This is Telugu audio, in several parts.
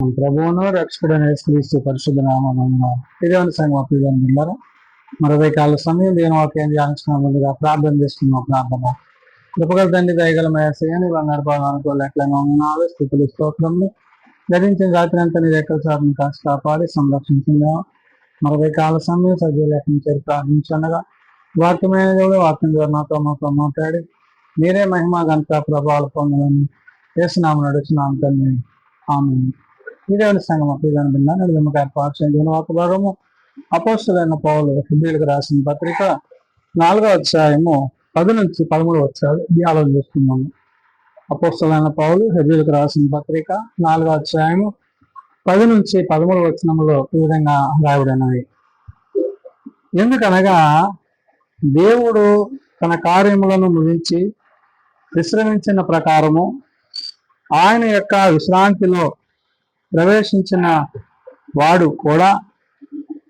ప్రభువును రక్షకుడైన యేసుక్రీస్తు పరిశుద్ధ నామమున దేవుని సంఘం ప్రియులారా, మరొక కాల సమయం దేవుని వాక్యం ధ్యానించిన ముందుగా ప్రార్థన చేస్తున్నాం. ప్రార్థన కృపగల తండ్రి దయగల మేసని బంగారు అనుకోలేట్లగా ఉన్నాడు. స్థితులు స్తోత్రంలో ధరించిన రాత్రి అంతా నీ రెక్కల సాధన కాసి కాపాడి సంరక్షించిందా. మరొక కాల సమయం సజీవులేఖను చేరి ప్రార్థించండగా వాక్యమైన దేవుడు వాక్యం ద్వారా మాతో మాట్లాడి మీరే మహిమ గంట ప్రభావాలు పొందాలని చేసినాము నడుచున్నాం తండ్రి. ఆమె దేవుని సంఘం అప్పిదాన్ని ఏర్పాటు చేయండి. ఒక భాగము అపోస్తులైన పౌలు ఫిబ్రవరికి రాసిన పత్రిక 4వ అధ్యాయము 10 నుంచి 13 వచ్చాడు ధ్యానం చేస్తున్నాము. అపోస్తులైన పౌలు ఫిబ్రవరికి రాసిన పత్రిక 4వ అధ్యాయము 10 నుంచి 13 వచనములో ఈ విధంగా రాయబడినవి. ఎందుకనగా దేవుడు తన కార్యములను ముగించి విశ్రమించిన ప్రకారము ఆయన యొక్క విశ్రాంతిలో ప్రవేశించిన వాడు కూడా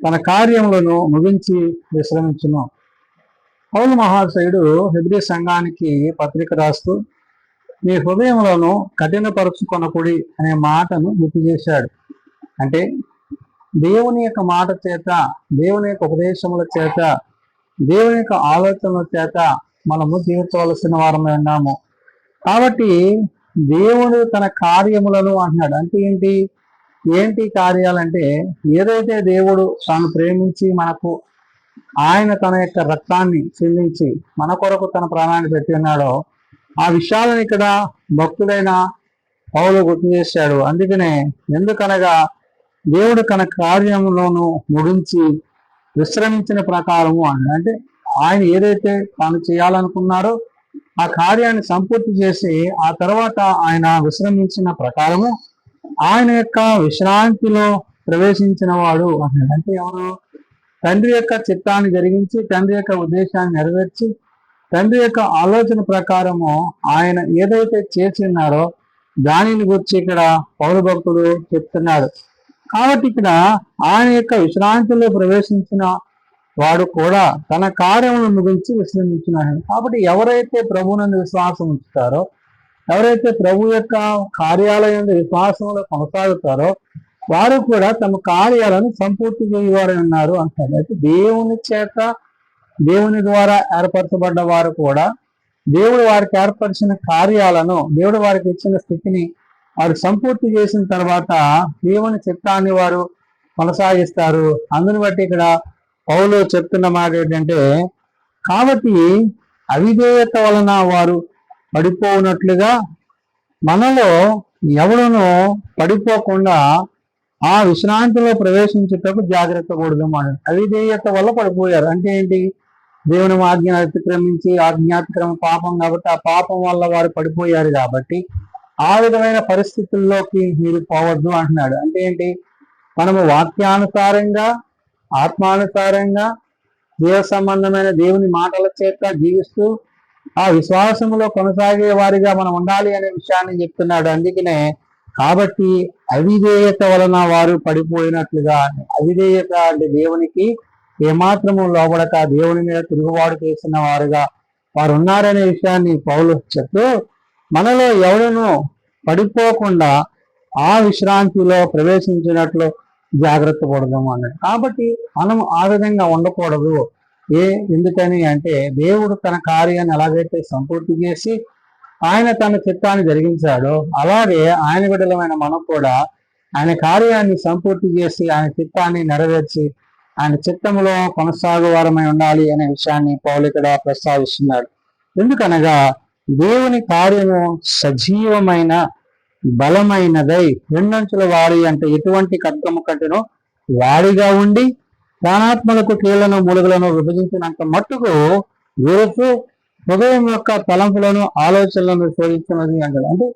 తన కార్యములను ముగించి విశ్రమించును. పౌలు మహాశయుడు హెబ్రీ సంఘానికి పత్రిక రాస్తూ మీ హృదయములను కఠినపరుచుకొనకుడి అనే మాటను గుర్తు చేశాడు. అంటే దేవుని యొక్క మాట చేత, దేవుని యొక్క ఉపదేశముల చేత, దేవుని యొక్క ఆలోచనల చేత మనము జీవించవలసిన వారమే ఉన్నాము. కాబట్టి దేవుడు తన కార్యములను అంటున్నాడు. అంటే ఏంటి కార్యాలంటే ఏదైతే దేవుడు తాను ప్రేమించి మనకు ఆయన తన యొక్క రక్తాన్ని చెల్లించి మన కొరకు తన ప్రాణాన్ని పెట్టి ఉన్నాడో ఆ విషయాలను ఇక్కడ భక్తుడైన పౌలు గుర్తు చేశాడు. అందుకనే ఎందుకనగా దేవుడు తన కార్యములను ముగించి విశ్రమించిన ప్రకారము అంటే ఆయన ఏదైతే తాను చేయాలనుకున్నాడో ఆ కార్యాన్ని సంపూర్తి చేసి ఆ తర్వాత ఆయన విశ్రమించిన ప్రకారము ఆయన యొక్క విశ్రాంతిలో ప్రవేశించిన వాడు అన్నాడు. అంటే ఎవరు? తండ్రి యొక్క చిత్తాన్ని జరిగించి తండ్రి యొక్క ఉద్దేశాన్ని నెరవేర్చి తండ్రి యొక్క ఆలోచన ప్రకారము ఆయన ఏదైతే చేసి ఉన్నారో దానిని గురించి ఇక్కడ పౌరు భక్తుడు చెప్తున్నాడు. కాబట్టి ఇక్కడ ఆయన యొక్క విశ్రాంతిలో ప్రవేశించిన వాడు కూడా తన కార్యములను ముగించి విశ్రమించినాడు. కాబట్టి ఎవరైతే ప్రభువునందు విశ్వాసం ఉంచుతారో, ఎవరైతే ప్రభు యొక్క కార్యాలయం విశ్వాసంలో కొనసాగుతారో వారు కూడా తమ కార్యాలను సంపూర్తి చేయవారు ఉన్నారు అంటారు. అయితే దేవుని చేత, దేవుని ద్వారా ఏర్పరచబడ్డ వారు కూడా దేవుడు వారికి ఏర్పరిచిన కార్యాలను, దేవుడు వారికి ఇచ్చిన స్థితిని వారు సంపూర్తి చేసిన తర్వాత దేవుని చిత్తాన్ని వారు కొనసాగిస్తారు. అందుని బట్టి ఇక్కడ పౌలు చెప్తున్న మాట ఏంటంటే, కాబట్టి అవిధేయత వలన వారు పడిపోనట్లుగా మనలో ఎవడనో పడిపోకుండా ఆ విశ్రాంతిలో ప్రవేశించేటప్పుడు జాగ్రత్త కూడదు. అవిధేయత వల్ల పడిపోయారు. అంటే ఏంటి? దేవుని ఆజ్ఞ అతిక్రమించి ఆజ్ఞాతిక్రమ పాపం కాబట్టి ఆ పాపం వల్ల వారు పడిపోయారు. కాబట్టి ఆ విధమైన పరిస్థితుల్లోకి మీరు పోవద్దు అంటున్నాడు. అంటే ఏంటి? మనము వాక్యానుసారంగా, ఆత్మానుసారంగా, దేవ సంబంధమైన దేవుని మాటల చేత జీవిస్తూ ఆ విశ్వాసంలో కొనసాగే వారిగా మనం ఉండాలి అనే విషయాన్ని చెప్తున్నాడు. అందుకనే కాబట్టి అవిధేయత వలన వారు పడిపోయినట్లుగా, అవిధేయత అంటే దేవునికి ఏమాత్రము లోబడక దేవుని మీద తిరుగుబాటు చేసిన వారుగా వారు ఉన్నారనే విషయాన్ని పౌలు చెప్తూ మనలో ఎవడను పడిపోకుండా ఆ విశ్రాంతిలో ప్రవేశించినట్లు జాగ్రత్త పడదాము అన్నాడు. కాబట్టి మనం ఆ విధంగా ఉండకూడదు. ఎందుకని అంటే దేవుడు తన కార్యాన్ని ఎలాగైతే సంపూర్తి చేసి ఆయన తన చిత్తాన్ని జరిగించాడో అలాగే ఆయన బిడ్డలమైన మనం కూడా ఆయన కార్యాన్ని సంపూర్తి చేసి ఆయన చిత్తాన్ని నెరవేర్చి ఆయన చిత్తములో కొనసాగు వారమై ఉండాలి అనే విషయాన్ని పౌలు ఇక్కడ ప్రస్తావిస్తున్నాడు. ఎందుకనగా దేవుని కార్యము సజీవమైన బలమైనదై రెండంచుల వాడి అంటే ఎటువంటి ఖడ్గము కంటేనో వాడిగా ఉండి ప్రాణాత్మలకు కీళ్లను మూలుగులను విభజించినంత మట్టుకు వేరుతూ హృదయం యొక్క తలంపులను ఆలోచనలను శోధించినది అంటారు. అంటే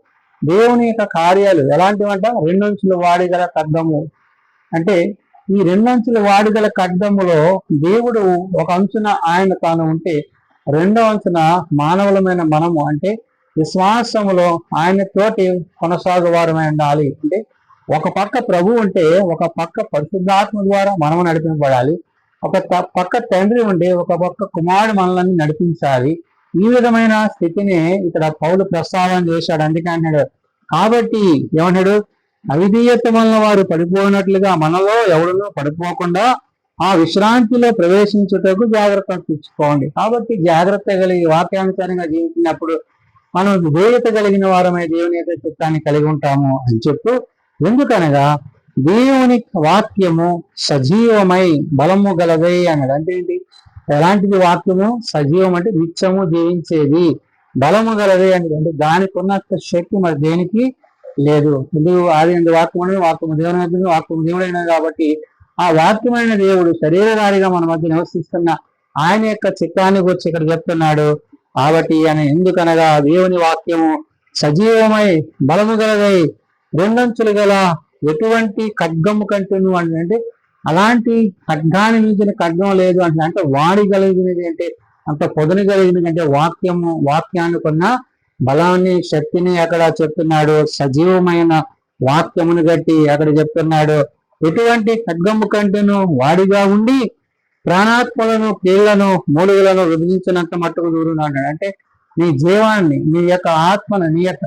దేవుని యొక్క కార్యాలు ఎలాంటివంట? రెండంచుల వాడిగల ఖడ్గము. అంటే ఈ రెండంచుల వాడిగల ఖడ్గములో దేవుడు ఒక అంచున ఆయన తాను ఉంటే రెండవ అంచున మానవులమైన మనము అంటే విశ్వాసములో ఆయన తోటి కొనసాగువారమై ఉండాలి. అంటే ఒక పక్క ప్రభు ఉంటే ఒక పక్క పరిశుద్ధాత్మ ద్వారా మనము నడిపింపబడాలి. ఒక పక్క తండ్రి ఉండి ఒక పక్క కుమారుడు మనల్ని నడిపించాలి. ఈ విధమైన స్థితిని ఇక్కడ పౌలు ప్రస్తావన చేశాడు. అందుకే అన్నాడు కాబట్టి ఏమన్నాడు? అవిధేయత వలన వారు పడిపోయినట్లుగా మనలో ఎవరినో పడిపోకుండా ఆ విశ్రాంతిలో ప్రవేశించుటకు జాగ్రత్త తెచ్చుకోండి. కాబట్టి జాగ్రత్త కలిగి వాక్యానుసారంగా జీవించినప్పుడు మనం విధేయత కలిగిన వారమై దేవుని యొక్క చిత్తాన్ని కలిగి ఉంటాము అని చెప్పు. ఎందుకనగా దేవుని వాక్యము సజీవమై బలము గలదై అన్నాడు. అంటే ఏంటి? ఎలాంటిది వాక్యము? సజీవం అంటే నిత్యము జీవించేది, బలము గలదే అనేది. అంటే దానికి ఉన్నంత శక్తి మరి దేనికి లేదు. ఎందుకు? ఆది వాక్యము వాక్యము దేవుని వాక్యము దేవుడైన కాబట్టి ఆ వాక్యమైన దేవుడు శరీరధారిగా మన మధ్య నివసిస్తున్న ఆయన యొక్క చిత్తాన్ని గురించి ఇక్కడ చెప్తున్నాడు. కాబట్టి ఆయన ఎందుకనగా దేవుని వాక్యము సజీవమై బలము గలదై రెండంచులు గల ఎటువంటి ఖడ్గము కంటేను అంటే అలాంటి ఖడ్గాన్ని మించిన ఖడ్గం లేదు అంటే వాడి కలిగినది అంటే అంత పొదని కలిగినది అంటే వాక్యాన్ని కొన్న బలాన్ని శక్తిని అక్కడ చెప్తున్నాడు. సజీవమైన వాక్యమును గట్టి అక్కడ చెప్తున్నాడు. ఎటువంటి ఖడ్గము కంటేను వాడిగా ఉండి ప్రాణాత్మలను కీళ్లను మూలుగులను విభజించినంత మట్టుకు దూరున్నాడు. అంటే నీ జీవాన్ని, నీ యొక్క ఆత్మను, నీ యొక్క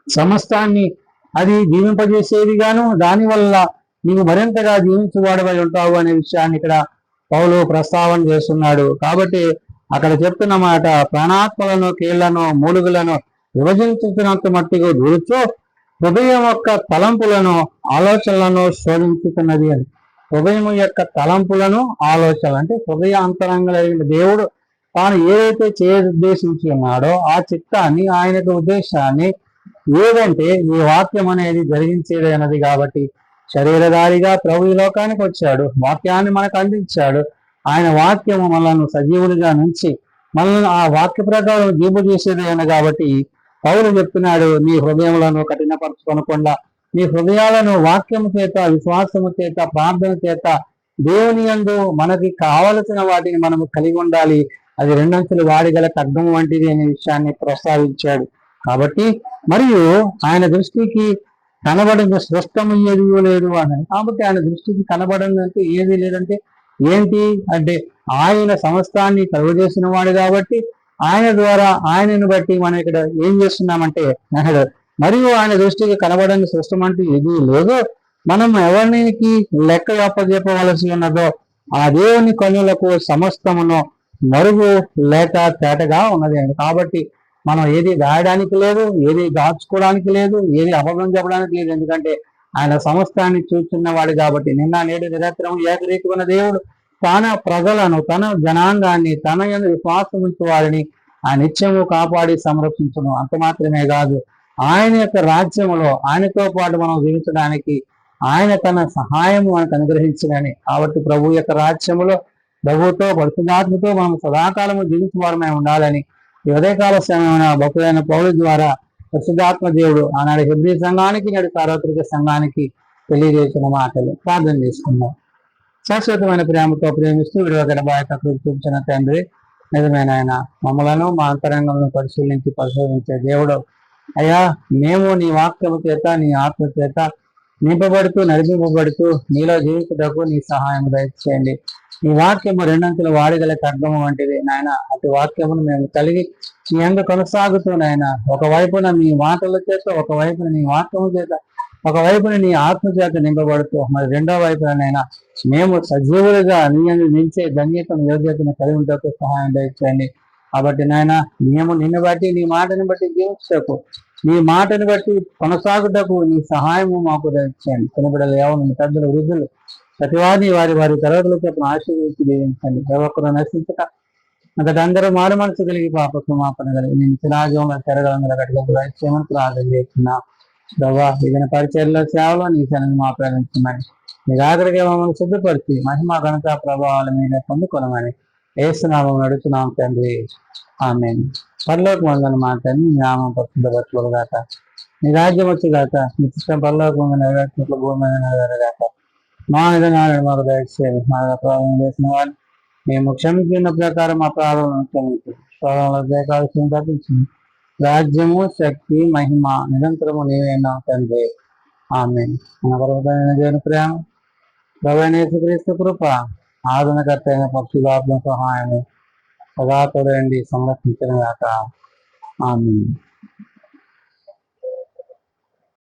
సమస్తాన్ని అది జీవింపజేసేదిగాను దానివల్ల నీవు మరింతగా జీవించువాడవై ఉంటావు అనే విషయాన్ని ఇక్కడ పౌలు ప్రస్తావన చేస్తున్నాడు. కాబట్టి అక్కడ చెప్తున్న మాట ప్రాణాత్మలను కీళ్లను మూలుగులను విభజించినంత మట్టుకు దూరుచు హృదయం యొక్క తలంపులను ఆలోచనలను శోధించుతున్నది అని. హృదయం యొక్క తలంపులను ఆలోచనలు అంటే హృదయ అంతరంగం దేవుడు తాను ఏదైతే ఉద్దేశించి ఉన్నాడో ఆ చిత్తాన్ని, ఆయన ఉద్దేశాన్ని ఏదంటే ఈ వాక్యం అనేది జరిగించేది అన్నది. కాబట్టి శరీరధారిగా ప్రభు ఈ లోకానికి వచ్చాడు, వాక్యాన్ని మనకు అందించాడు. ఆయన వాక్యము మనల్ని సజీవులుగా నుంచి మనల్ని ఆ వాక్య ప్రకారం జీపు చేసేది అయిన కాబట్టి పౌలు చెప్తున్నాడు, నీ హృదయములను కఠినపరచుకొనకుండా నీ హృదయాలను వాక్యము చేత, విశ్వాసము చేత, ప్రార్థన చేత దేవుని యందు మనకి కావలసిన వాటిని మనము కలిగి ఉండాలి. అది రెండంచులు వాడిగల ఖడ్గము వంటిది అనే విషయాన్ని ప్రస్తావించాడు. కాబట్టి మరియు ఆయన దృష్టికి కనబడిన స్పష్టము ఏది లేదు అని. కాబట్టి ఆయన దృష్టికి కనబడినంటే ఏది లేదంటే ఏంటి అంటే ఆయన సమస్తాన్ని కలుగజేసిన వాడు కాబట్టి ఆయన ద్వారా, ఆయనను బట్టి మనం ఇక్కడ ఏం చేస్తున్నామంటే మరియు ఆయన దృష్టికి కనబడని సృష్టం అంటూ ఏది లేదు. మనం ఎవరికి లెక్క అప్పజెప్పవలసి ఉన్నదో ఆ దేవుని కన్నులకు సమస్తమును మరుగు లేక తేటగా ఉన్నది అండి. కాబట్టి మనం ఏది దాయడానికి లేదు, ఏది దాచుకోవడానికి లేదు, ఏది అబద్ధం చెప్పడానికి లేదు. ఎందుకంటే ఆయన సమస్తాన్ని చూస్తున్నవాడు కాబట్టి. నిన్న నేడు నిరంతరం ఏకరీతిగా దేవుడు తన ప్రజలను, తన జనాంగాన్ని, తన విశ్వాసం ఉంచే వారిని ఆ నిత్యము కాపాడి సంరక్షించను. అంత మాత్రమే కాదు, ఆయన యొక్క రాజ్యములో ఆయనతో పాటు మనం జీవించడానికి ఆయన తన సహాయము మనకు అనుగ్రహించడని. కాబట్టి ప్రభు యొక్క రాజ్యములో ప్రభుతో పరిశుద్ధాత్మతో మనం సదాకాలము జీవించవారమై ఉండాలని ఈ ఉదయకాల సమయమైన భక్తులైన పౌలు ద్వారా పరిశుద్ధాత్మ దేవుడు ఆనాడు హెబ్రీ సంఘానికి, నేడు సార్వత్రిక సంఘానికి తెలియజేసిన మాటలు ప్రార్థన చేసుకున్నాం. శాశ్వతమైన ప్రేమతో ప్రేమిస్తూ విడువగల బాధ్యత చూపించిన తండ్రి, నిజమైన ఆయన మమ్మలను మా అంతరంగంలో పరిశోధించే దేవుడు అయ్యా, మేము నీ వాక్యము చేత, నీ ఆత్మ చేత నింపబడుతూ, నడిపింపబడుతూ నీలో జీవించుటకు నీ సహాయం దయచేయండి. ఈ వాక్యము రెండంచుల వాడిగల ఖడ్గము వంటిది నాయన. అటు వాక్యమును మేము కలిగి నీ అందు కొనసాగుతూ నాయన, ఒకవైపున నీ మాటల చేత, ఒకవైపున నీ వాక్యము చేత, ఒకవైపున నీ ఆత్మ చేత నింపబడుతూ, మరి రెండో వైపునైనా మేము సజీవులుగా నీ అందు నిలిచే ధన్యతను, యోగ్యతను కలిగి ఉంటూ సహాయం దయచేయండి. కాబట్టి నాయన, మేము నిన్ను బట్టి, నీ మాటను బట్టి జీవించటకు, నీ మాటను బట్టి కొనసాగుటకు నీ సహాయము మాకు దయచేయండి. చిన్నబిడ్డలు, ఎవరు పెద్దలు, వృద్ధులు ప్రతివాది వారి వారి తరగతుల చెప్పిన ఆశీర్వదించి జీవించండి. ఎవరు నశించక అంతటి అందరూ మారు మనసు కలిగి పాప క్షమాపణ కలిగి నేను చిరాజంలో తెరగలందరూ గట్టిగా దయచేయమని ప్రార్థన చేస్తున్నా. ప్రభా, ఇదిన పరిచయలో సేవలో నీ సన్నిధిని మా ప్రేమించమని, నీ ఆఖరికి మమ్మల్ని సిద్ధపరిచి మహిమ ఘనత ప్రభావాల మీద పొందుకొనమని ఏసునామం నడుచున్నాం తండ్రి, ఆమేన్. పరలోక వందన మాట్లాడి నీ నామం పరిశుద్ధపరచుకోలు గాక, నీ రాజ్యం వచ్చి గాక, నీ ఇష్టం పరలోక వందన నెరవేర్చినట్లు భూమి మీద నెరవేరగాక. మా విధంగా మాకు దయచేయండి. మా అపరాధం చేసిన వారు మేము క్షమించిన ప్రకారం అపరాధం క్షమించి స్వరంలో దేకాల్సిన తప్పించింది. రాజ్యము, శక్తి, మహిమ నిరంతరము నీవేనా తండ్రి, ఆమేన్. మన పర్వతమైన దేవుని ప్రేమ, ప్రభువైన యేసుక్రీస్తు కృప, ఆదరణకర్త అయిన పరిశుద్ధాత్మ సహాయము సదా తోడండి సంరక్షించిన గాక, ఆమేన్.